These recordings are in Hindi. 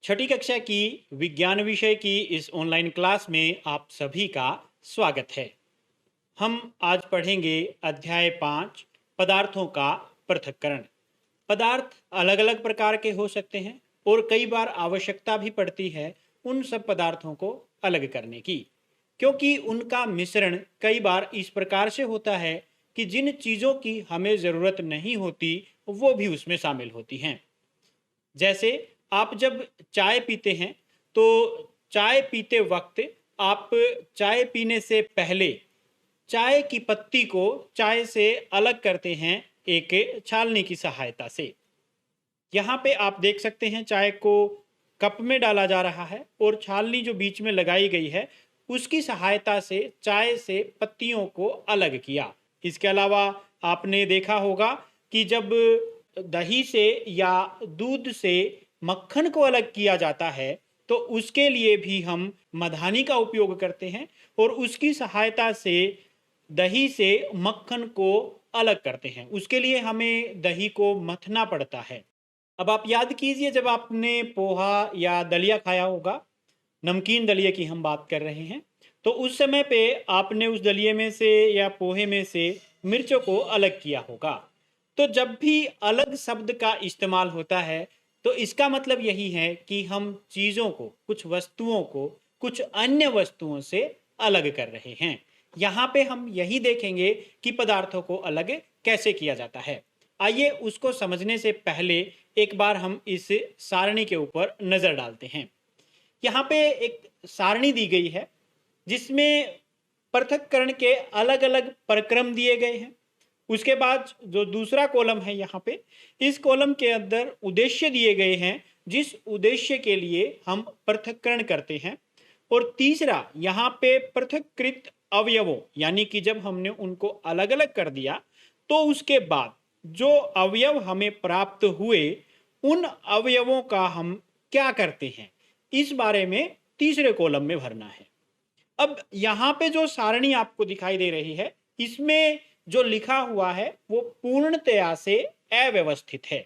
छठी कक्षा की विज्ञान विषय की इस ऑनलाइन क्लास में आप सभी का स्वागत है। हम आज पढ़ेंगे अध्याय 5 पदार्थों का पृथक्करण। पदार्थ अलग अलग प्रकार के हो सकते हैं और कई बार आवश्यकता भी पड़ती है उन सब पदार्थों को अलग करने की, क्योंकि उनका मिश्रण कई बार इस प्रकार से होता है कि जिन चीज़ों की हमें ज़रूरत नहीं होती वो भी उसमें शामिल होती हैं। जैसे आप जब चाय पीते हैं तो चाय पीते वक्त आप चाय पीने से पहले चाय की पत्ती को चाय से अलग करते हैं एक छालनी की सहायता से। यहाँ पे आप देख सकते हैं चाय को कप में डाला जा रहा है और छालनी जो बीच में लगाई गई है उसकी सहायता से चाय से पत्तियों को अलग किया। इसके अलावा आपने देखा होगा कि जब दही से या दूध से मक्खन को अलग किया जाता है तो उसके लिए भी हम मधानी का उपयोग करते हैं और उसकी सहायता से दही से मक्खन को अलग करते हैं। उसके लिए हमें दही को मथना पड़ता है। अब आप याद कीजिए जब आपने पोहा या दलिया खाया होगा, नमकीन दलिए की हम बात कर रहे हैं, तो उस समय पे आपने उस दलिए में से या पोहे में से मिर्चों को अलग किया होगा। तो जब भी अलग शब्द का इस्तेमाल होता है तो इसका मतलब यही है कि हम चीज़ों को, कुछ वस्तुओं को कुछ अन्य वस्तुओं से अलग कर रहे हैं। यहाँ पे हम यही देखेंगे कि पदार्थों को अलग कैसे किया जाता है। आइए उसको समझने से पहले एक बार हम इस सारणी के ऊपर नज़र डालते हैं। यहाँ पे एक सारणी दी गई है जिसमें पृथक्करण के अलग अलग प्रक्रम दिए गए हैं। उसके बाद जो दूसरा कॉलम है यहाँ पे, इस कॉलम के अंदर उद्देश्य दिए गए हैं जिस उद्देश्य के लिए हम पृथक्करण करते हैं। और तीसरा यहाँ पे पृथक्कृत अवयवों, यानी कि जब हमने उनको अलग अलग कर दिया तो उसके बाद जो अवयव हमें प्राप्त हुए उन अवयवों का हम क्या करते हैं, इस बारे में तीसरे कॉलम में भरना है। अब यहाँ पे जो सारणी आपको दिखाई दे रही है इसमें जो लिखा हुआ है वो पूर्णतया से अव्यवस्थित है।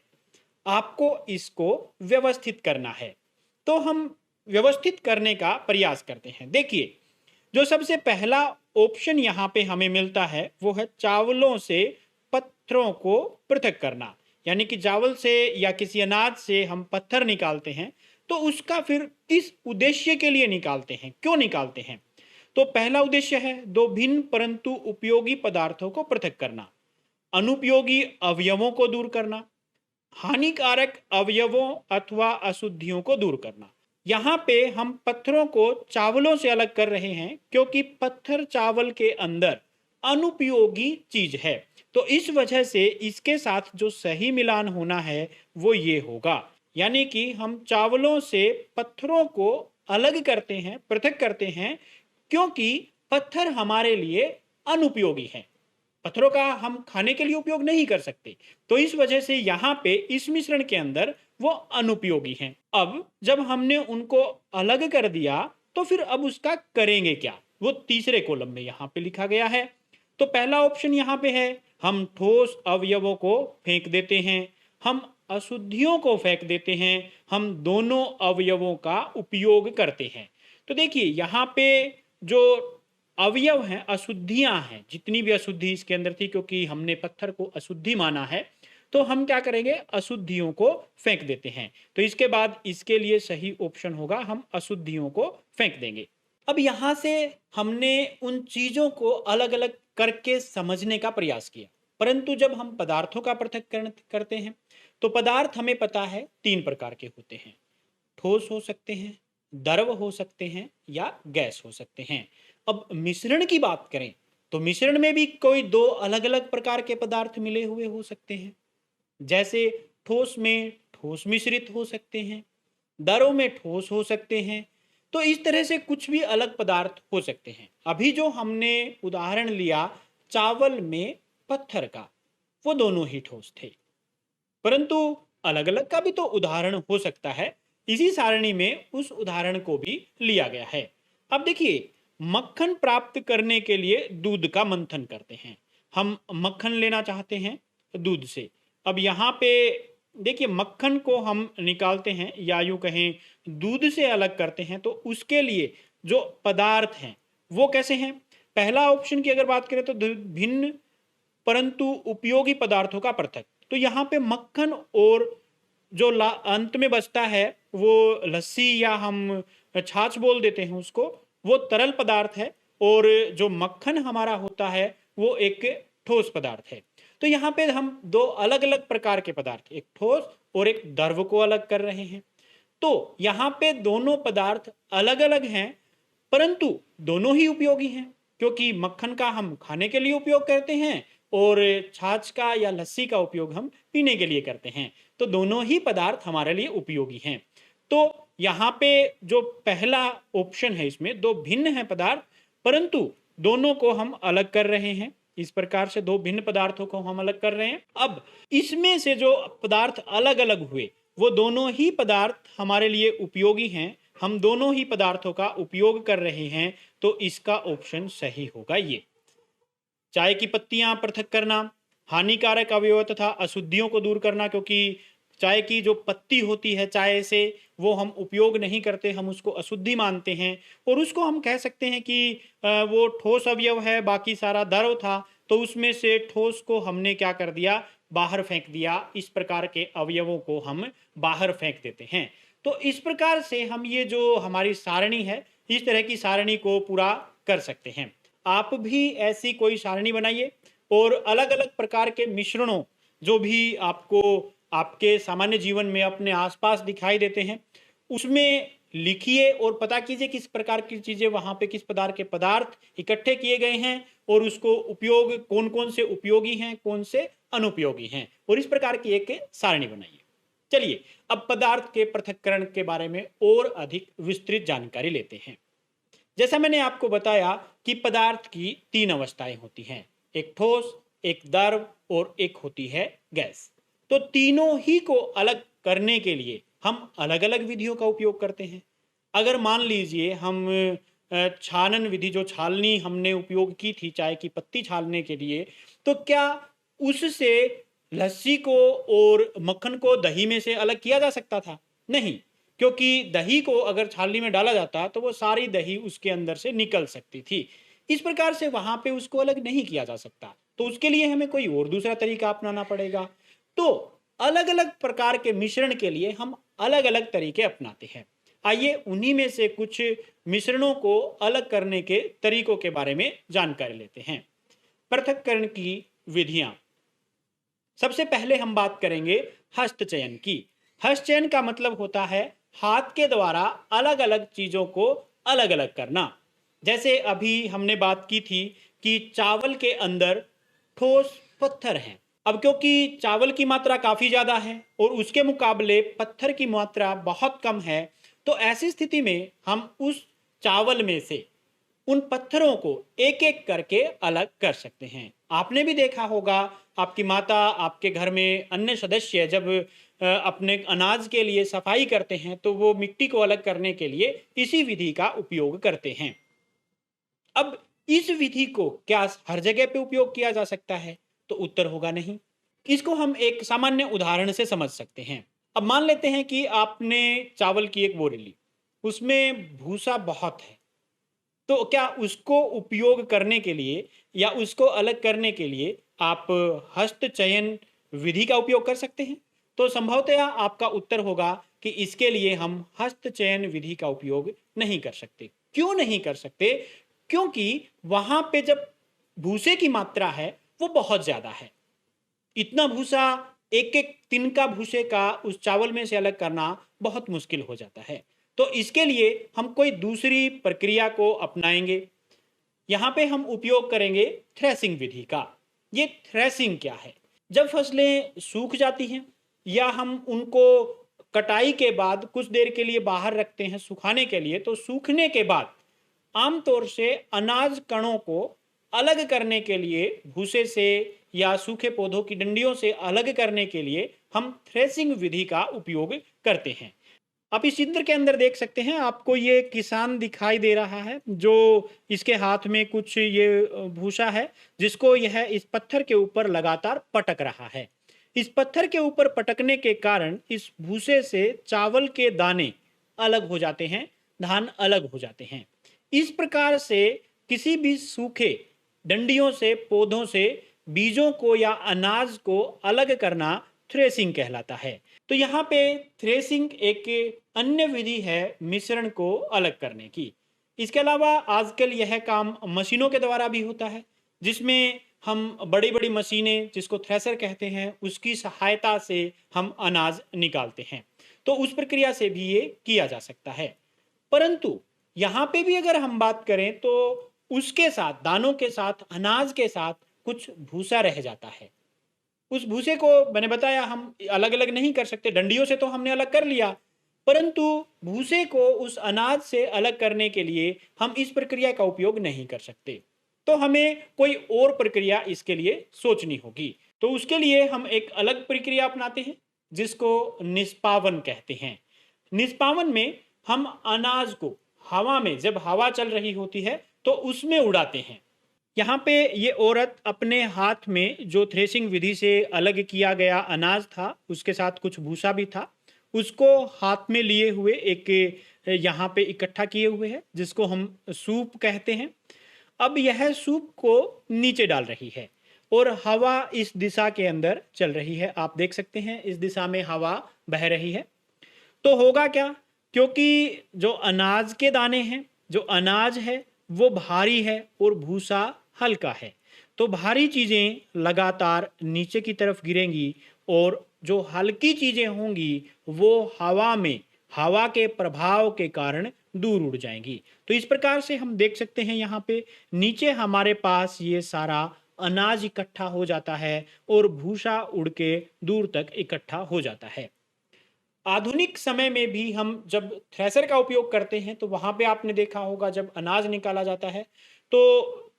आपको इसको व्यवस्थित करना है। तो हम व्यवस्थित करने का प्रयास करते हैं। देखिए, जो सबसे पहला ऑप्शन यहाँ पे हमें मिलता है वो है चावलों से पत्थरों को पृथक करना। यानी कि चावल से या किसी अनाज से हम पत्थर निकालते हैं तो उसका फिर किस उद्देश्य के लिए निकालते हैं, क्यों निकालते हैं। तो पहला उद्देश्य है दो भिन्न परंतु उपयोगी पदार्थों को पृथक करना, अनुपयोगी अवयवों को दूर करना, हानिकारक अवयवों अथवा अशुद्धियों को दूर करना। यहाँ पे हम पत्थरों को चावलों से अलग कर रहे हैं क्योंकि पत्थर चावल के अंदर अनुपयोगी चीज है। तो इस वजह से इसके साथ जो सही मिलान होना है वो ये होगा। यानी कि हम चावलों से पत्थरों को अलग करते हैं, पृथक करते हैं, क्योंकि पत्थर हमारे लिए अनुपयोगी है। पत्थरों का हम खाने के लिए उपयोग नहीं कर सकते, तो इस वजह से यहाँ पे इस मिश्रण के अंदर वो अनुपयोगी हैं। अब जब हमने उनको अलग कर दिया तो फिर अब उसका करेंगे क्या, वो तीसरे कॉलम में यहाँ पे लिखा गया है। तो पहला ऑप्शन यहाँ पे है, हम ठोस अवयवों को फेंक देते हैं, हम अशुद्धियों को फेंक देते हैं, हम दोनों अवयवों का उपयोग करते हैं। तो देखिए यहाँ पे जो अवयव हैं, अशुद्धियां हैं, जितनी भी अशुद्धि इसके अंदर थी, क्योंकि हमने पत्थर को अशुद्धि माना है तो हम क्या करेंगे, अशुद्धियों को फेंक देते हैं। तो इसके बाद इसके लिए सही ऑप्शन होगा, हम अशुद्धियों को फेंक देंगे। अब यहां से हमने उन चीजों को अलग अलग करके समझने का प्रयास किया, परंतु जब हम पदार्थों का पृथक्करण करते हैं तो पदार्थ हमें पता है तीन प्रकार के होते हैं। ठोस हो सकते हैं, द्रव हो सकते हैं या गैस हो सकते हैं। अब मिश्रण की बात करें तो मिश्रण में भी कोई दो अलग अलग प्रकार के पदार्थ मिले हुए हो सकते हैं। जैसे ठोस में ठोस मिश्रित हो सकते हैं, द्रव में ठोस हो सकते हैं। तो इस तरह से कुछ भी अलग पदार्थ हो सकते हैं। अभी जो हमने उदाहरण लिया चावल में पत्थर का, वो दोनों ही ठोस थे, परंतु अलग अलग का भी तो उदाहरण हो सकता है। इसी सारणी में उस उदाहरण को भी लिया गया है। अब देखिए, मक्खन प्राप्त करने के लिए दूध का मंथन करते हैं। हम मक्खन लेना चाहते हैं दूध से। अब यहाँ पे देखिए, मक्खन को हम निकालते हैं या यूं कहें दूध से अलग करते हैं, तो उसके लिए जो पदार्थ हैं वो कैसे हैं? पहला ऑप्शन की अगर बात करें तो भिन्न परंतु उपयोगी पदार्थों का पृथक। तो यहाँ पे मक्खन और जो अंत में बचता है वो लस्सी या हम छाछ बोल देते हैं उसको, वो तरल पदार्थ है, और जो मक्खन हमारा होता है वो एक ठोस पदार्थ है। तो यहाँ पे हम दो अलग अलग प्रकार के पदार्थ, एक ठोस और एक द्रव को अलग कर रहे हैं। तो यहाँ पे दोनों पदार्थ अलग अलग हैं, परंतु दोनों ही उपयोगी हैं, क्योंकि मक्खन का हम खाने के लिए उपयोग करते हैं और छाछ का या लस्सी का उपयोग हम पीने के लिए करते हैं। तो दोनों ही पदार्थ हमारे लिए उपयोगी हैं। तो यहाँ पे जो पहला ऑप्शन है, इसमें दो भिन्न हैं पदार्थ, परंतु दोनों को हम अलग कर रहे हैं। इस प्रकार से दो भिन्न पदार्थों को हम अलग कर रहे हैं। अब इसमें से जो पदार्थ अलग अलग हुए वो दोनों ही पदार्थ हमारे लिए उपयोगी हैं, हम दोनों ही पदार्थों का उपयोग कर रहे हैं। तो इसका ऑप्शन सही होगा ये। चाय की पत्तियां पृथक करना, हानिकारक अवयव तथा अशुद्धियों को दूर करना, क्योंकि चाय की जो पत्ती होती है चाय से वो हम उपयोग नहीं करते, हम उसको अशुद्धि मानते हैं और उसको हम कह सकते हैं कि वो ठोस अवयव है, बाकी सारा द्रव था, तो उसमें से ठोस को हमने क्या कर दिया, बाहर फेंक दिया। इस प्रकार के अवयवों को हम बाहर फेंक देते हैं। तो इस प्रकार से हम ये जो हमारी सारणी है, इस तरह की सारणी को पूरा कर सकते हैं। आप भी ऐसी कोई सारणी बनाइए और अलग अलग प्रकार के मिश्रणों जो भी आपको आपके सामान्य जीवन में अपने आसपास दिखाई देते हैं उसमें लिखिए और पता कीजिए किस प्रकार की चीजें वहां पे, किस प्रकार के पदार्थ इकट्ठे किए गए हैं और उसको उपयोग कौन कौन से उपयोगी हैं, कौन से अनुपयोगी हैं, और इस प्रकार की एक सारणी बनाइए। चलिए अब पदार्थ के पृथक्करण के बारे में और अधिक विस्तृत जानकारी लेते हैं। जैसा मैंने आपको बताया कि पदार्थ की तीन अवस्थाएं होती हैं, एक ठोस, एक द्रव और एक होती है गैस। तो तीनों ही को अलग करने के लिए हम अलग अलग विधियों का उपयोग करते हैं। अगर मान लीजिए हम छानन विधि, जो छालनी हमने उपयोग की थी चाय की पत्ती छालने के लिए, तो क्या उससे लस्सी को और मक्खन को दही में से अलग किया जा सकता था? नहीं, क्योंकि दही को अगर छालनी में डाला जाता तो वो सारी दही उसके अंदर से निकल सकती थी। इस प्रकार से वहां पे उसको अलग नहीं किया जा सकता, तो उसके लिए हमें कोई और दूसरा तरीका अपनाना पड़ेगा। तो अलग अलग प्रकार के मिश्रण के लिए हम अलग अलग तरीके अपनाते हैं। आइए उन्हीं में से कुछ मिश्रणों को अलग करने के तरीकों के बारे में जानकारी लेते हैं। पृथक्करण की विधियां। सबसे पहले हम बात करेंगे हस्तचयन की। हस्तचयन का मतलब होता है हाथ के द्वारा अलग अलग चीजों को अलग अलग करना। जैसे अभी हमने बात की थी कि चावल के अंदर ठोस पत्थर हैं। अब क्योंकि चावल की मात्रा काफी ज्यादा है और उसके मुकाबले पत्थर की मात्रा बहुत कम है, तो ऐसी स्थिति में हम उस चावल में से उन पत्थरों को एक एक करके अलग कर सकते हैं। आपने भी देखा होगा, आपकी माता, आपके घर में अन्य सदस्य जब अपने अनाज के लिए सफाई करते हैं तो वो मिट्टी को अलग करने के लिए इसी विधि का उपयोग करते हैं। अब इस विधि को क्या हर जगह पे उपयोग किया जा सकता है? तो उत्तर होगा नहीं। इसको हम एक सामान्य उदाहरण से समझ सकते हैं। अब मान लेते हैं कि आपने चावल की एक बोरी ली, उसमें भूसा बहुत है, तो क्या उसको उपयोग करने के लिए या उसको अलग करने के लिए आप हस्तचयन विधि का उपयोग कर सकते हैं? तो संभवतः आपका उत्तर होगा कि इसके लिए हम हस्तचयन विधि का उपयोग नहीं कर सकते। क्यों नहीं कर सकते? क्योंकि वहां पे जब भूसे की मात्रा है वो बहुत ज्यादा है। इतना भूसा, एक एक तिनका भूसे का उस चावल में से अलग करना बहुत मुश्किल हो जाता है। तो इसके लिए हम कोई दूसरी प्रक्रिया को अपनाएंगे। यहाँ पे हम उपयोग करेंगे थ्रेसिंग विधि का। ये थ्रेसिंग क्या है? जब फसलें सूख जाती हैं या हम उनको कटाई के बाद कुछ देर के लिए बाहर रखते हैं सुखाने के लिए, तो सूखने के बाद आमतौर से अनाज कणों को अलग करने के लिए, भूसे से या सूखे पौधों की डंडियों से अलग करने के लिए हम थ्रेसिंग विधि का उपयोग करते हैं। आप इस चित्र के अंदर देख सकते हैं, आपको ये किसान दिखाई दे रहा है जो इसके हाथ में कुछ ये भूसा है जिसको यह इस पत्थर के ऊपर लगातार पटक रहा है। इस पत्थर के ऊपर पटकने के कारण इस भूसे से चावल के दाने अलग हो जाते हैं, धान अलग हो जाते हैं। इस प्रकार से किसी भी सूखे डंडियों से, पौधों से बीजों को या अनाज को अलग करना थ्रेसिंग कहलाता है। तो यहाँ पे थ्रेसिंग एक अन्य विधि है मिश्रण को अलग करने की। इसके अलावा आजकल यह काम मशीनों के द्वारा भी होता है, जिसमें हम बड़ी बड़ी मशीनें जिसको थ्रेसर कहते हैं उसकी सहायता से हम अनाज निकालते हैं। तो उस प्रक्रिया से भी ये किया जा सकता है। परंतु यहाँ पे भी अगर हम बात करें तो उसके साथ, दानों के साथ, अनाज के साथ कुछ भूसा रह जाता है। उस भूसे को मैंने बताया हम अलग अलग नहीं कर सकते, डंडियों से तो हमने अलग कर लिया, परंतु भूसे को उस अनाज से अलग करने के लिए हम इस प्रक्रिया का उपयोग नहीं कर सकते। तो हमें कोई और प्रक्रिया इसके लिए सोचनी होगी। तो उसके लिए हम एक अलग प्रक्रिया अपनाते हैं जिसको निष्पावन कहते हैं। निष्पावन में हम अनाज को हवा में, जब हवा चल रही होती है तो उसमें उड़ाते हैं। यहाँ पे ये औरत अपने हाथ में जो थ्रेसिंग विधि से अलग किया गया अनाज था, उसके साथ कुछ भूसा भी था, उसको हाथ में लिए हुए एक यहाँ पे इकट्ठा किए हुए है, जिसको हम सूप कहते हैं। अब यह सूप को नीचे डाल रही है और हवा इस दिशा के अंदर चल रही है। आप देख सकते हैं इस दिशा में हवा बह रही है। तो होगा क्या, क्योंकि जो अनाज के दाने हैं, जो अनाज है वो भारी है और भूसा हल्का है, तो भारी चीजें लगातार नीचे की तरफ गिरेंगी और जो हल्की चीजें होंगी वो हवा में, हवा के प्रभाव के कारण दूर उड़ जाएंगी। तो इस प्रकार से हम देख सकते हैं यहाँ पे नीचे हमारे पास ये सारा अनाज इकट्ठा हो जाता है और भूसा उड़ के दूर तक इकट्ठा हो जाता है। आधुनिक समय में भी हम जब थ्रेसर का उपयोग करते हैं तो वहां पे आपने देखा होगा जब अनाज निकाला जाता है तो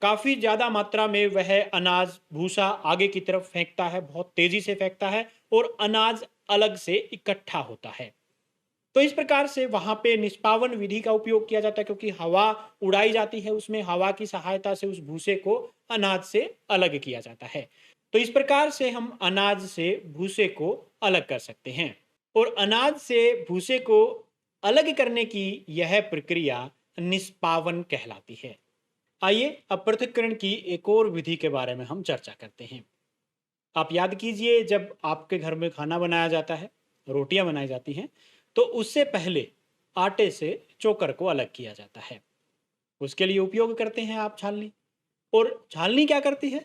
काफी ज्यादा मात्रा में वह अनाज भूसा आगे की तरफ फेंकता है, बहुत तेजी से फेंकता है और अनाज अलग से इकट्ठा होता है। तो इस प्रकार से वहां पे निष्पावन विधि का उपयोग किया जाता है, क्योंकि हवा उड़ाई जाती है, उसमें हवा की सहायता से उस भूसे को अनाज से अलग किया जाता है। तो इस प्रकार से हम अनाज से भूसे को अलग कर सकते हैं और अनाज से भूसे को अलग करने की यह प्रक्रिया निष्पावन कहलाती है। आइए अब पृथक्करण की एक और विधि के बारे में हम चर्चा करते हैं। आप याद कीजिए, जब आपके घर में खाना बनाया जाता है, रोटियां बनाई जाती हैं, तो उससे पहले आटे से चोकर को अलग किया जाता है। उसके लिए उपयोग करते हैं आप छालनी। और छालनी क्या करती है,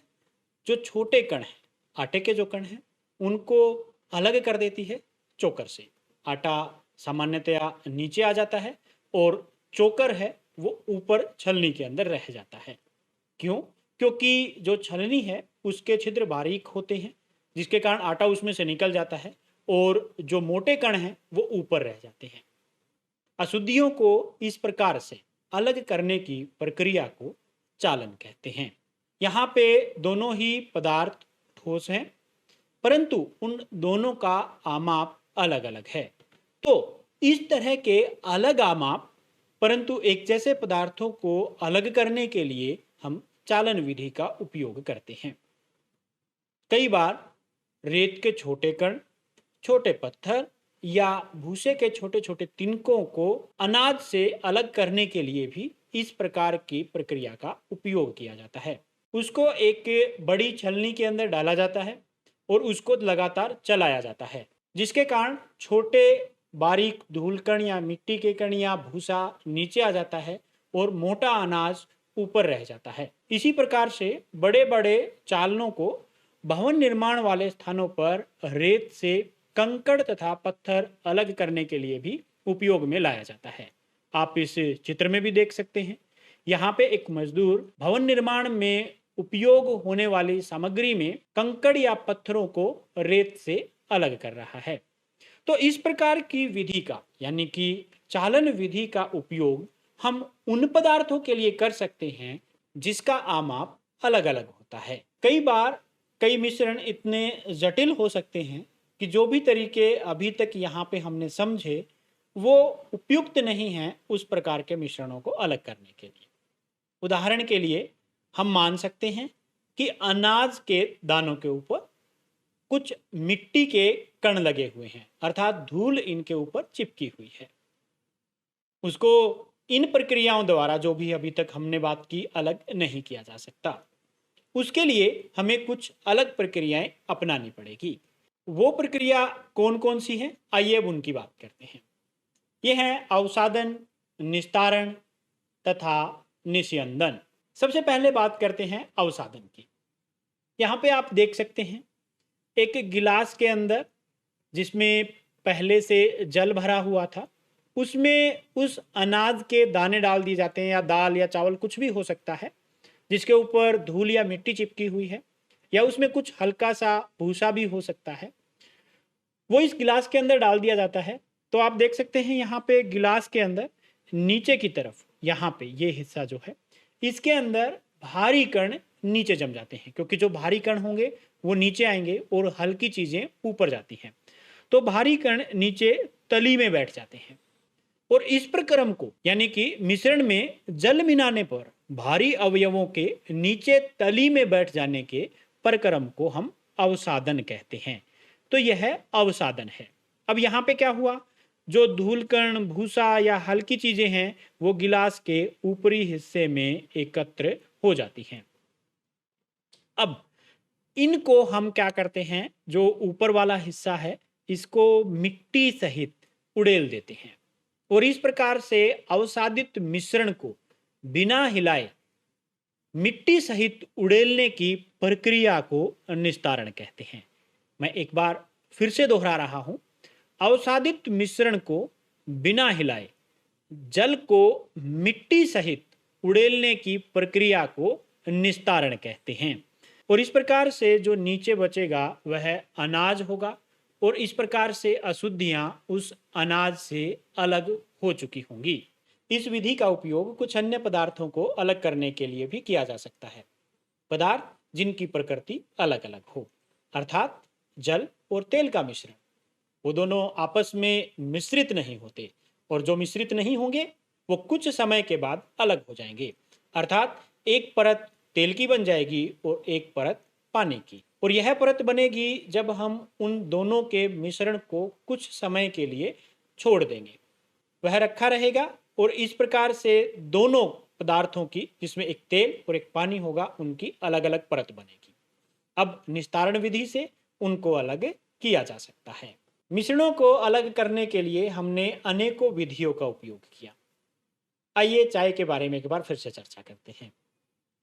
जो छोटे कण हैं, आटे के जो कण हैं, उनको अलग कर देती है चोकर से। आटा सामान्यतया नीचे आ जाता है और चोकर है वो ऊपर छलनी के अंदर रह जाता है। क्यों? क्योंकि जो छलनी है उसके छिद्र बारीक होते हैं, जिसके कारण आटा उसमें से निकल जाता है और जो मोटे कण हैं वो ऊपर रह जाते हैं। अशुद्धियों को इस प्रकार से अलग करने की प्रक्रिया को चालन कहते हैं। यहाँ पे दोनों ही पदार्थ ठोस हैं, परंतु उन दोनों का आमाप अलग अलग है। तो इस तरह के अलग आमाप परंतु एक जैसे पदार्थों को अलग करने के लिए हम चालन विधि का उपयोग करते हैं। कई बार रेत के छोटे कण, छोटे पत्थर या भूसे के छोटे छोटे तिनकों को अनाज से अलग करने के लिए भी इस प्रकार की प्रक्रिया का उपयोग किया जाता है। उसको एक बड़ी छलनी के अंदर डाला जाता है और उसको लगातार चलाया जाता है, जिसके कारण छोटे बारीक धूल कण या मिट्टी के कण या भूसा नीचे आ जाता है और मोटा अनाज ऊपर रह जाता है। इसी प्रकार से बड़े बड़े चालनों को भवन निर्माण वाले स्थानों पर रेत से कंकड़ तथा पत्थर अलग करने के लिए भी उपयोग में लाया जाता है। आप इस चित्र में भी देख सकते हैं, यहाँ पे एक मजदूर भवन निर्माण में उपयोग होने वाली सामग्री में कंकड़ या पत्थरों को रेत से अलग कर रहा है। तो इस प्रकार की विधि का, यानी कि चालन विधि का उपयोग हम उन पदार्थों के लिए कर सकते हैं जिसका आमाप अलग अलग होता है। कई बार कई मिश्रण इतने जटिल हो सकते हैं कि जो भी तरीके अभी तक यहाँ पे हमने समझे वो उपयुक्त नहीं हैं उस प्रकार के मिश्रणों को अलग करने के लिए। उदाहरण के लिए हम मान सकते हैं कि अनाज के दानों के ऊपर कुछ मिट्टी के कण लगे हुए हैं, अर्थात धूल इनके ऊपर चिपकी हुई है। उसको इन प्रक्रियाओं द्वारा, जो भी अभी तक हमने बात की, अलग नहीं किया जा सकता। उसके लिए हमें कुछ अलग प्रक्रियाएं अपनानी पड़ेगी। वो प्रक्रिया कौन कौन सी हैं, आइए अब उनकी बात करते हैं। ये हैं अवसादन, निस्तारण तथा निस्यंदन। सबसे पहले बात करते हैं अवसादन की। यहाँ पे आप देख सकते हैं एक गिलास के अंदर, जिसमें पहले से जल भरा हुआ था, उसमें उस अनाज के दाने डाल दिए जाते हैं, या दाल या चावल कुछ भी हो सकता है, जिसके ऊपर धूल या मिट्टी चिपकी हुई है, या उसमें कुछ हल्का सा भूसा भी हो सकता है। वो इस गिलास के अंदर डाल दिया जाता है। तो आप देख सकते हैं यहाँ पे गिलास के अंदर नीचे की तरफ, यहाँ पे ये हिस्सा जो है, इसके अंदर भारी कण नीचे जम जाते हैं, क्योंकि जो भारी कण होंगे वो नीचे आएंगे और हल्की चीजें ऊपर जाती हैं। तो भारी कण नीचे तली में बैठ जाते हैं, और इस प्रक्रम को, यानी कि मिश्रण में जल मिलाने पर भारी अवयवों के नीचे तली में बैठ जाने के प्रक्रम को हम अवसादन कहते हैं। तो यह अवसादन है। अब यहाँ पे क्या हुआ, जो धूल कण, भूसा या हल्की चीजें हैं, वो गिलास के ऊपरी हिस्से में एकत्र हो जाती हैं। अब इनको हम क्या करते हैं, जो ऊपर वाला हिस्सा है, इसको मिट्टी सहित उड़ेल देते हैं, और इस प्रकार से अवसादित मिश्रण को बिना हिलाए मिट्टी सहित उड़ेलने की प्रक्रिया को निस्तारण कहते हैं। मैं एक बार फिर से दोहरा रहा हूं, अवसादित मिश्रण को बिना हिलाए जल को मिट्टी सहित उड़ेलने की प्रक्रिया को निस्तारण कहते हैं। और इस प्रकार से जो नीचे बचेगा वह अनाज होगा, और इस प्रकार से अशुद्धियां उस अनाज से अलग हो चुकी होंगी। इस विधि का उपयोग कुछ अन्य पदार्थों को अलग करने के लिए भी किया जा सकता है, पदार्थ जिनकी प्रकृति अलग अलग हो, अर्थात जल और तेल का मिश्रण, वो दोनों आपस में मिश्रित नहीं होते, और जो मिश्रित नहीं होंगे वो कुछ समय के बाद अलग हो जाएंगे, अर्थात एक परत तेल की बन जाएगी और एक परत पानी की। और यह परत बनेगी जब हम उन दोनों के मिश्रण को कुछ समय के लिए छोड़ देंगे, वह रखा रहेगा, और इस प्रकार से दोनों पदार्थों की, जिसमें एक तेल और एक पानी होगा, उनकी अलग अलग परत बनेगी। अब निस्तारण विधि से उनको अलग किया जा सकता है। मिश्रणों को अलग करने के लिए हमने अनेकों विधियों का उपयोग किया। आइए चाय के बारे में एक बार फिर से चर्चा करते हैं।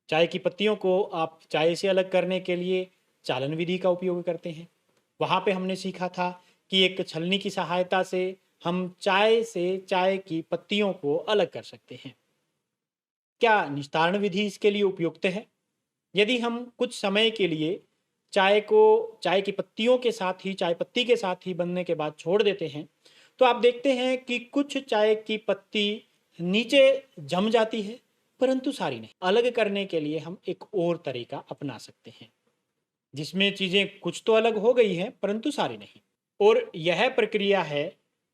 चाय की पत्तियों को आप चाय से अलग करने के लिए चालन विधि का उपयोग करते हैं। वहाँ पे हमने सीखा था कि एक छलनी की सहायता से हम चाय से चाय की पत्तियों को अलग कर सकते हैं। क्या निस्तारण विधि इसके लिए उपयुक्त है? यदि हम कुछ समय के लिए चाय को चाय की पत्तियों के साथ ही, चाय पत्ती के साथ ही बनने के बाद छोड़ देते हैं, तो आप देखते हैं कि कुछ चाय की पत्ती नीचे जम जाती है, परंतु सारी नहीं। अलग करने के लिए हम एक और तरीका अपना सकते हैं, जिसमें चीजें कुछ तो अलग हो गई हैं परंतु सारी नहीं, और यह प्रक्रिया है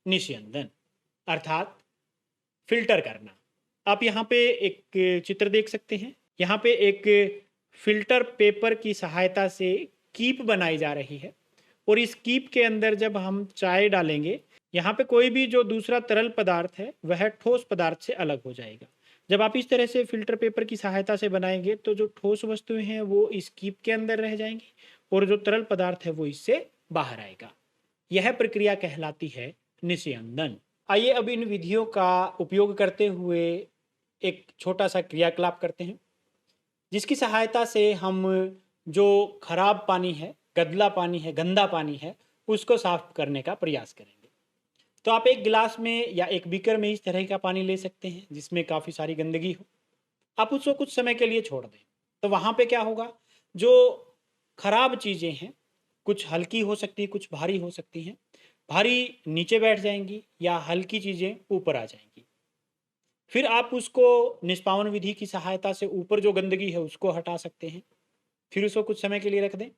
निस्यंदन, अर्थात फिल्टर करना। आप यहाँ पे एक चित्र देख सकते हैं। यहाँ पे एक फिल्टर पेपर की सहायता से कीप बनाई जा रही है, और इस कीप के अंदर जब हम चाय डालेंगे, यहाँ पे कोई भी जो दूसरा तरल पदार्थ है वह ठोस पदार्थ से अलग हो जाएगा। जब आप इस तरह से फिल्टर पेपर की सहायता से बनाएंगे तो जो ठोस वस्तुएं हैं वो इस कीप के अंदर रह जाएंगी, और जो तरल पदार्थ है वो इससे बाहर आएगा। यह प्रक्रिया कहलाती है निस्यंदन। आइए अब इन विधियों का उपयोग करते हुए एक छोटा सा क्रियाकलाप करते हैं, जिसकी सहायता से हम जो खराब पानी है, गंदला पानी है, गंदा पानी है, उसको साफ करने का प्रयास करेंगे। तो आप एक गिलास में या एक बीकर में इस तरह का पानी ले सकते हैं जिसमें काफ़ी सारी गंदगी हो। आप उसको कुछ समय के लिए छोड़ दें, तो वहाँ पे क्या होगा, जो खराब चीज़ें हैं, कुछ हल्की हो सकती है, कुछ भारी हो सकती हैं, भारी नीचे बैठ जाएंगी या हल्की चीज़ें ऊपर आ जाएंगी। फिर आप उसको निष्पावन विधि की सहायता से ऊपर जो गंदगी है उसको हटा सकते हैं, फिर उसको कुछ समय के लिए रख दें।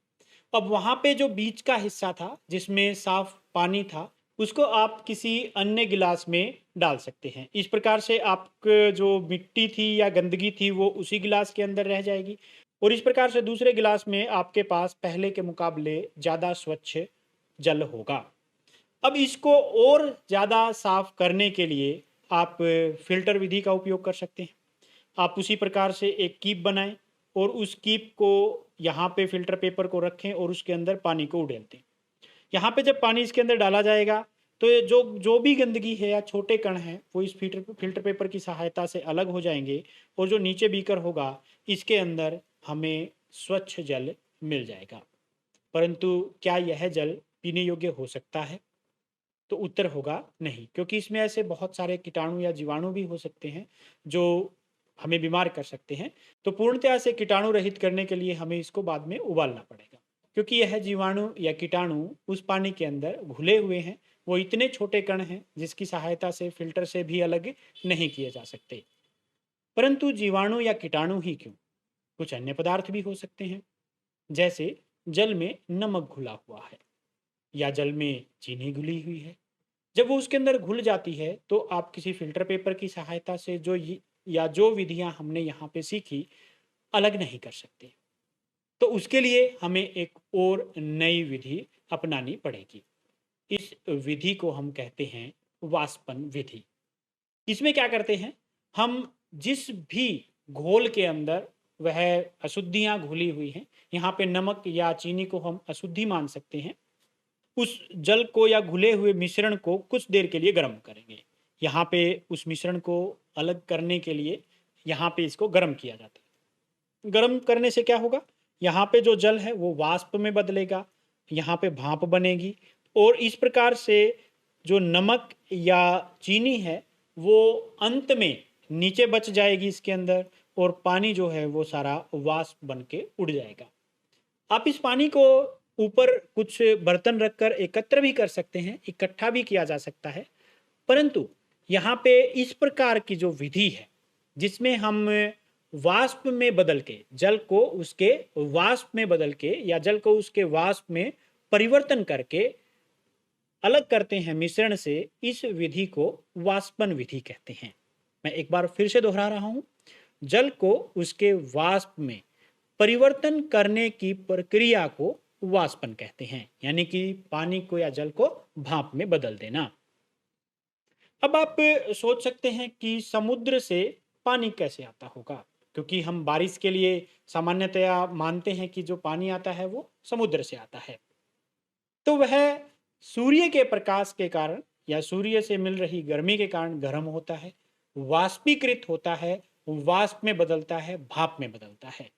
अब वहाँ पे जो बीच का हिस्सा था जिसमें साफ पानी था, उसको आप किसी अन्य गिलास में डाल सकते हैं। इस प्रकार से आपके जो मिट्टी थी या गंदगी थी वो उसी गिलास के अंदर रह जाएगी, और इस प्रकार से दूसरे गिलास में आपके पास पहले के मुकाबले ज़्यादा स्वच्छ जल होगा। अब इसको और ज़्यादा साफ करने के लिए आप फ़िल्टर विधि का उपयोग कर सकते हैं। आप उसी प्रकार से एक कीप बनाएँ और उस कीप को यहाँ पे फ़िल्टर पेपर को रखें और उसके अंदर पानी को उड़ेल दें। यहाँ पे जब पानी इसके अंदर डाला जाएगा, तो ये जो जो भी गंदगी है या छोटे कण हैं, वो इस फ़िल्टर पेपर की सहायता से अलग हो जाएँगे और जो नीचे बीकर होगा, इसके अंदर हमें स्वच्छ जल मिल जाएगा। परंतु क्या यह जल पीने योग्य हो सकता है? तो उत्तर होगा नहीं, क्योंकि इसमें ऐसे बहुत सारे कीटाणु या जीवाणु भी हो सकते हैं जो हमें बीमार कर सकते हैं। तो पूर्णतया से कीटाणु रहित करने के लिए हमें इसको बाद में उबालना पड़ेगा, क्योंकि यह जीवाणु या कीटाणु उस पानी के अंदर घुले हुए हैं। वो इतने छोटे कण हैं जिसकी सहायता से फिल्टर से भी अलग नहीं किए जा सकते। परंतु जीवाणु या कीटाणु ही क्यों, कुछ अन्य पदार्थ भी हो सकते हैं। जैसे जल में नमक घुला हुआ है या जल में चीनी घुली हुई है। जब वो उसके अंदर घुल जाती है, तो आप किसी फ़िल्टर पेपर की सहायता से जो विधियाँ हमने यहाँ पे सीखी, अलग नहीं कर सकते। तो उसके लिए हमें एक और नई विधि अपनानी पड़ेगी। इस विधि को हम कहते हैं वाष्पन विधि। इसमें क्या करते हैं, हम जिस भी घोल के अंदर वह अशुद्धियाँ घुली हुई हैं, यहाँ पे नमक या चीनी को हम अशुद्धि मान सकते हैं, उस जल को या घुले हुए मिश्रण को कुछ देर के लिए गर्म करेंगे। यहाँ पे उस मिश्रण को अलग करने के लिए यहाँ पे इसको गर्म किया जाता है। गर्म करने से क्या होगा? यहाँ पे जो जल है वो वाष्प में बदलेगा, यहाँ पे भाप बनेगी और इस प्रकार से जो नमक या चीनी है वो अंत में नीचे बच जाएगी इसके अंदर और पानी जो है वो सारा वाष्प बन के उड़ जाएगा। आप इस पानी को ऊपर कुछ बर्तन रखकर एकत्र भी कर सकते हैं, इकट्ठा भी किया जा सकता है। परंतु यहाँ पे इस प्रकार की जो विधि है, जिसमें हम वाष्प में बदल के जल को उसके वाष्प में बदल के या जल को उसके वाष्प में परिवर्तन करके अलग करते हैं मिश्रण से, इस विधि को वाष्पन विधि कहते हैं। मैं एक बार फिर से दोहरा रहा हूँ, जल को उसके वाष्प में परिवर्तन करने की प्रक्रिया को वाष्पन कहते हैं, यानी कि पानी को या जल को भाप में बदल देना। अब आप सोच सकते हैं कि समुद्र से पानी कैसे आता होगा, क्योंकि हम बारिश के लिए सामान्यतया मानते हैं कि जो पानी आता है वो समुद्र से आता है। तो वह सूर्य के प्रकाश के कारण या सूर्य से मिल रही गर्मी के कारण गर्म होता है, वाष्पीकृत होता है, वाष्प में बदलता है, भाप में बदलता है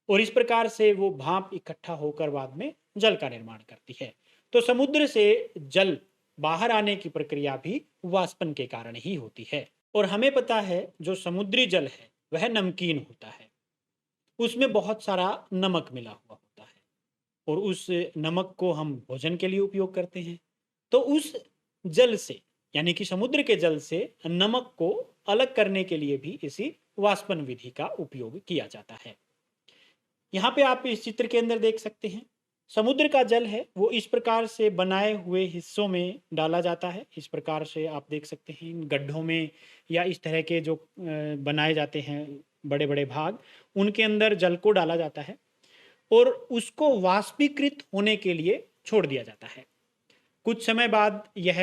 और इस प्रकार से वो भाप इकट्ठा होकर बाद में जल का निर्माण करती है। तो समुद्र से जल बाहर आने की प्रक्रिया भी वाष्पन के कारण ही होती है। और हमें पता है जो समुद्री जल है वह नमकीन होता है, उसमें बहुत सारा नमक मिला हुआ होता है और उस नमक को हम भोजन के लिए उपयोग करते हैं। तो उस जल से, यानी कि समुद्र के जल से नमक को अलग करने के लिए भी इसी वाष्पन विधि का उपयोग किया जाता है। यहाँ पे आप इस चित्र के अंदर देख सकते हैं, समुद्र का जल है वो इस प्रकार से बनाए हुए हिस्सों में डाला जाता है। इस प्रकार से आप देख सकते हैं इन गड्ढों में या इस तरह के जो बनाए जाते हैं बड़े बड़े भाग, उनके अंदर जल को डाला जाता है और उसको वाष्पीकृत होने के लिए छोड़ दिया जाता है। कुछ समय बाद यह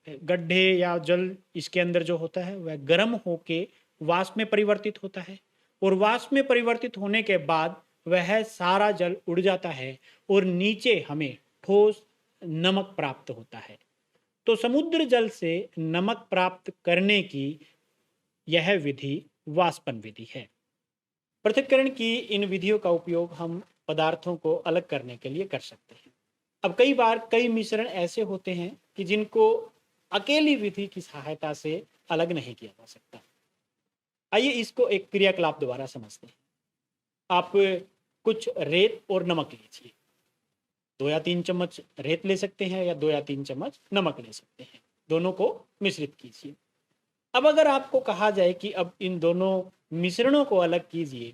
गड्ढे या जल इसके अंदर जो होता है वह गर्म होके वाष्प में परिवर्तित होता है और वाष्प में परिवर्तित होने के बाद वह सारा जल उड़ जाता है और नीचे हमें ठोस नमक प्राप्त होता है। तो समुद्र जल से नमक प्राप्त करने की यह विधि वाष्पन विधि है। पृथक्करण की इन विधियों का उपयोग हम पदार्थों को अलग करने के लिए कर सकते हैं। अब कई बार कई मिश्रण ऐसे होते हैं कि जिनको अकेली विधि की सहायता से अलग नहीं किया जा सकता। आइए इसको एक क्रियाकलाप द्वारा समझते हैं। आप कुछ रेत और नमक लीजिए, 2 या 3 चम्मच रेत ले सकते हैं या 2 या 3 चम्मच नमक ले सकते हैं, दोनों को मिश्रित कीजिए। अब अगर आपको कहा जाए कि अब इन दोनों मिश्रणों को अलग कीजिए,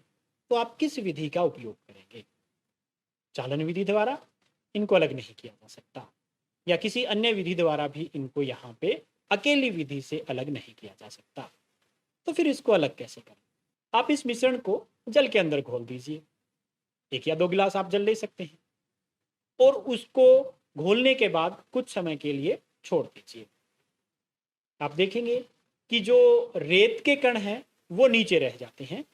तो आप किस विधि का उपयोग करेंगे? चालन विधि द्वारा इनको अलग नहीं किया जा सकता या किसी अन्य विधि द्वारा भी इनको यहाँ पे अकेली विधि से अलग नहीं किया जा सकता। तो फिर इसको अलग कैसे करें? आप इस मिश्रण को जल के अंदर घोल दीजिए 1 या 2 गिलास आप जल ले सकते हैं और उसको घोलने के बाद कुछ समय के लिए छोड़ दीजिए। आप देखेंगे कि जो रेत के कण हैं वो नीचे रह जाते हैं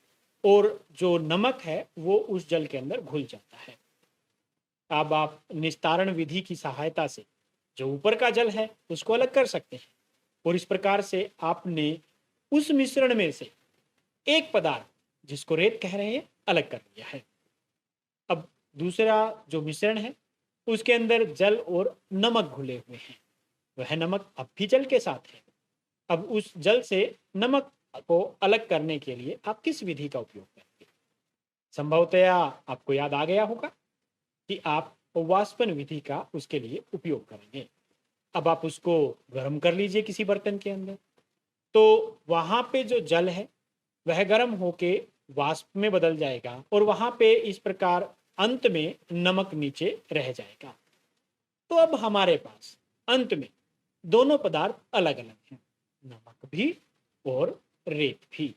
और जो नमक है वो उस जल के अंदर घुल जाता है। अब आप निस्तारण विधि की सहायता से जो ऊपर का जल है उसको अलग कर सकते हैं और इस प्रकार से आपने उस मिश्रण में से एक पदार्थ जिसको रेत कह रहे हैं अलग कर लिया है। अब दूसरा जो मिश्रण है उसके अंदर जल और नमक घुले हुए हैं, वह नमक अब भी जल के साथ है। अब उस जल से नमक को अलग करने के लिए आप किस विधि का उपयोग करेंगे? संभवतया आपको याद आ गया होगा कि आप वाष्पन विधि का उसके लिए उपयोग करेंगे। अब आप उसको गर्म कर लीजिए किसी बर्तन के अंदर, तो वहां पे जो जल है वह गर्म होके वाष्प में बदल जाएगा और वहां पे इस प्रकार अंत में नमक नीचे रह जाएगा। तो अब हमारे पास अंत में दोनों पदार्थ अलग अलग हैं, नमक भी और रेत भी।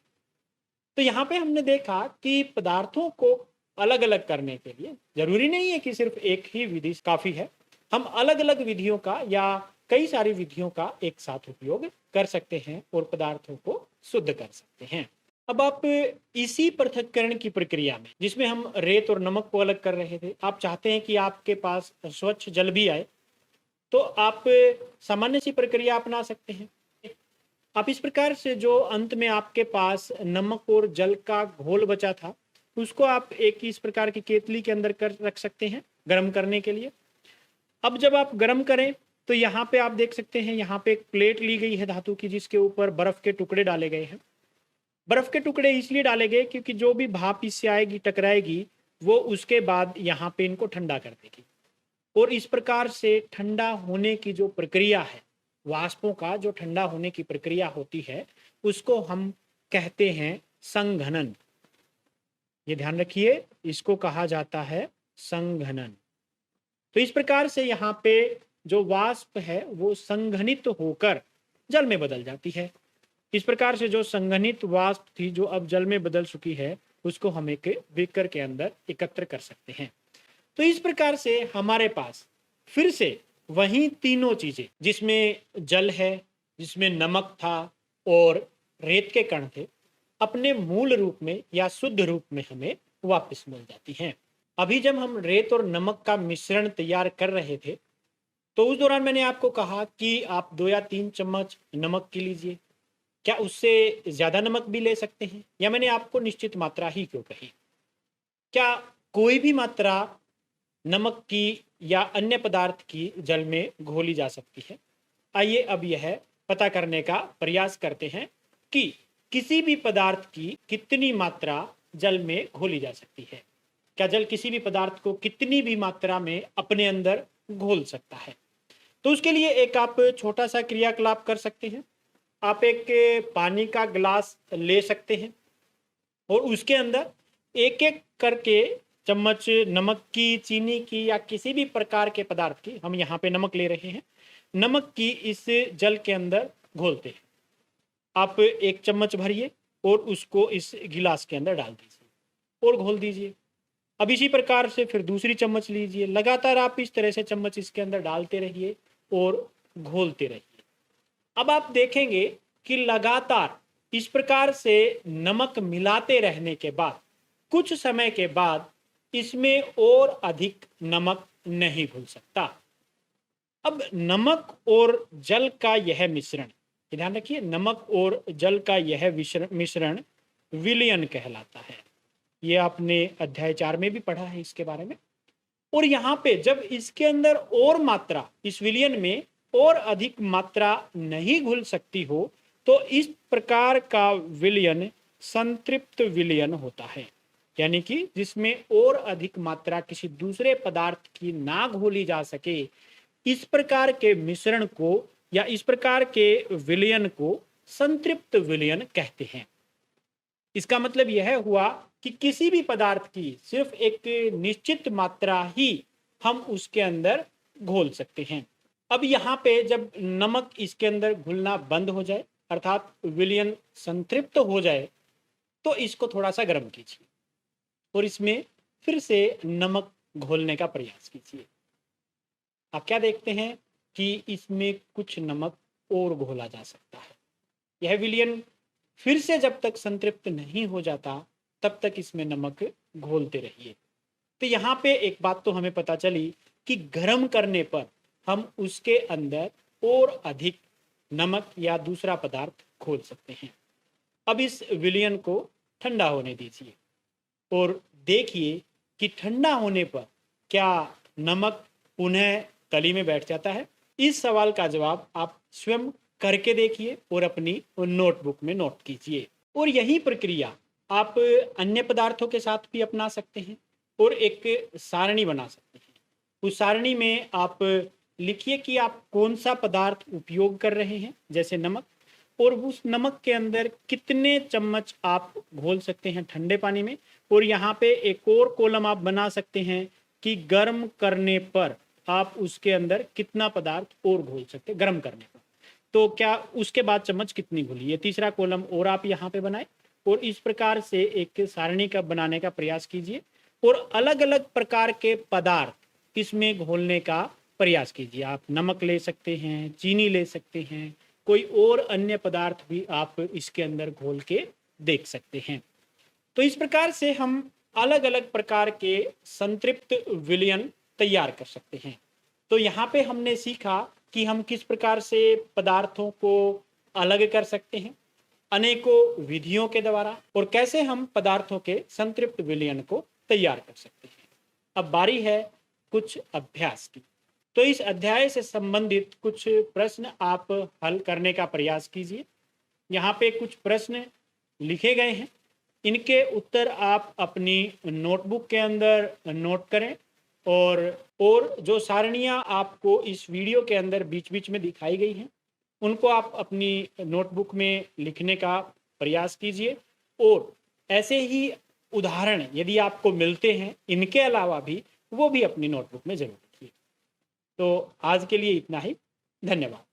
तो यहाँ पे हमने देखा कि पदार्थों को अलग अलग करने के लिए जरूरी नहीं है कि सिर्फ एक ही विधि काफी है। हम अलग अलग विधियों का या कई सारी विधियों का एक साथ उपयोग कर सकते हैं और पदार्थों को शुद्ध कर सकते हैं। अब आप इसी पृथक्करण की प्रक्रिया में जिसमें हम रेत और नमक को अलग कर रहे थे, आप चाहते हैं कि आपके पास स्वच्छ जल भी आए, तो आप सामान्य सी प्रक्रिया अपना सकते हैं। आप इस प्रकार से जो अंत में आपके पास नमक और जल का घोल बचा था उसको आप एक इस प्रकार की केतली के अंदर कर रख सकते हैं गर्म करने के लिए। अब जब आप गर्म करें तो यहाँ पे आप देख सकते हैं, यहाँ पे एक प्लेट ली गई है धातु की जिसके ऊपर बर्फ के टुकड़े डाले गए हैं। बर्फ के टुकड़े इसलिए डाले गए क्योंकि जो भी भाप इससे आएगी टकराएगी वो उसके बाद यहाँ पे इनको ठंडा कर देगी और इस प्रकार से ठंडा होने की जो प्रक्रिया है, वाष्पों का जो ठंडा होने की प्रक्रिया होती है उसको हम कहते हैं संघनन। ये ध्यान रखिए, इसको कहा जाता है संघनन। तो इस प्रकार से यहाँ पे जो वाष्प है वो संघनित होकर जल में बदल जाती है। इस प्रकार से जो संघनित वाष्प थी जो अब जल में बदल चुकी है उसको हम एक बीकर के अंदर एकत्र कर सकते हैं। तो इस प्रकार से हमारे पास फिर से वही तीनों चीजें जिसमें जल है, जिसमें नमक था और रेत के कण थे, अपने मूल रूप में या शुद्ध रूप में हमें वापस मिल जाती हैं। अभी जब हम रेत और नमक का मिश्रण तैयार कर रहे थे तो उस दौरान मैंने आपको कहा कि आप 2 या 3 चम्मच नमक की लीजिए। क्या उससे ज्यादा नमक भी ले सकते हैं या मैंने आपको निश्चित मात्रा ही क्यों कही? क्या कोई भी मात्रा नमक की या अन्य पदार्थ की जल में घोली जा सकती है? आइए अब यह पता करने का प्रयास करते हैं कि किसी भी पदार्थ की कितनी मात्रा जल में घोली जा सकती है। क्या जल किसी भी पदार्थ को कितनी भी मात्रा में अपने अंदर घोल सकता है? तो उसके लिए एक आप छोटा सा क्रियाकलाप कर सकते हैं। आप एक पानी का ग्लास ले सकते हैं और उसके अंदर एक एक करके चम्मच नमक की, चीनी की या किसी भी प्रकार के पदार्थ की, हम यहाँ पे नमक ले रहे हैं, नमक की इस जल के अंदर घोलते हैं। आप 1 चम्मच भरिए और उसको इस गिलास के अंदर डाल दीजिए और घोल दीजिए। अब इसी प्रकार से फिर दूसरी चम्मच लीजिए, लगातार आप इस तरह से चम्मच इसके अंदर डालते रहिए और घोलते रहिए। अब आप देखेंगे कि लगातार इस प्रकार से नमक मिलाते रहने के बाद कुछ समय के बाद इसमें और अधिक नमक नहीं घुल सकता। अब नमक और जल का यह मिश्रण, ध्यान रखिए, नमक और जल का यह मिश्रण विलयन कहलाता है। ये आपने अध्याय 4 में भी पढ़ा है इसके बारे में। और यहाँ पे जब इसके अंदर और मात्रा, इस विलयन में और अधिक मात्रा नहीं घुल सकती हो तो इस प्रकार का विलयन संतृप्त विलयन होता है, यानी कि जिसमें और अधिक मात्रा किसी दूसरे पदार्थ की ना घोली जा सके। इस प्रकार के मिश्रण को या इस प्रकार के विलयन को संतृप्त विलयन कहते हैं। इसका मतलब यह हुआ कि किसी भी पदार्थ की सिर्फ एक निश्चित मात्रा ही हम उसके अंदर घोल सकते हैं। अब यहाँ पे जब नमक इसके अंदर घुलना बंद हो जाए अर्थात विलयन संतृप्त हो जाए तो इसको थोड़ा सा गर्म कीजिए और इसमें फिर से नमक घोलने का प्रयास कीजिए। आप क्या देखते हैं कि इसमें कुछ नमक और घोला जा सकता है। यह विलयन फिर से जब तक संतृप्त नहीं हो जाता तब तक इसमें नमक घोलते रहिए। तो यहाँ पे एक बात तो हमें पता चली कि गर्म करने पर हम उसके अंदर और अधिक नमक या दूसरा पदार्थ घोल सकते हैं। अब इस विलयन को ठंडा होने दीजिए और देखिए कि ठंडा होने पर क्या नमक पुनः तली में बैठ जाता है। इस सवाल का जवाब आप स्वयं करके देखिए और अपनी नोटबुक में नोट कीजिए। और यही प्रक्रिया आप अन्य पदार्थों के साथ भी अपना सकते हैं और एक सारणी बना सकते हैं। उस सारणी में आप लिखिए कि आप कौन सा पदार्थ उपयोग कर रहे हैं, जैसे नमक, और उस नमक के अंदर कितने चम्मच आप घोल सकते हैं ठंडे पानी में। और यहाँ पे एक और कॉलम आप बना सकते हैं कि गर्म करने पर आप उसके अंदर कितना पदार्थ और घोल सकते हैं गर्म करने पर। तो क्या उसके बाद चम्मच कितनी घोली, ये तीसरा कॉलम और आप यहाँ पे बनाए और इस प्रकार से एक सारणी का बनाने का प्रयास कीजिए और अलग अलग प्रकार के पदार्थ इसमें घोलने का प्रयास कीजिए। आप नमक ले सकते हैं, चीनी ले सकते हैं, कोई और अन्य पदार्थ भी आप इसके अंदर घोल के देख सकते हैं। तो इस प्रकार से हम अलग अलग प्रकार के संतृप्त विलयन तैयार कर सकते हैं। तो यहाँ पे हमने सीखा कि हम किस प्रकार से पदार्थों को अलग कर सकते हैं अनेकों विधियों के द्वारा, और कैसे हम पदार्थों के संतृप्त विलयन को तैयार कर सकते हैं। अब बारी है कुछ अभ्यास की। तो इस अध्याय से संबंधित कुछ प्रश्न आप हल करने का प्रयास कीजिए। यहाँ पे कुछ प्रश्न लिखे गए हैं, इनके उत्तर आप अपनी नोटबुक के अंदर नोट करें और जो सारणियाँ आपको इस वीडियो के अंदर बीच बीच में दिखाई गई हैं उनको आप अपनी नोटबुक में लिखने का प्रयास कीजिए। और ऐसे ही उदाहरण यदि आपको मिलते हैं इनके अलावा भी, वो भी अपनी नोटबुक में जरूर लिखिए। तो आज के लिए इतना ही। धन्यवाद।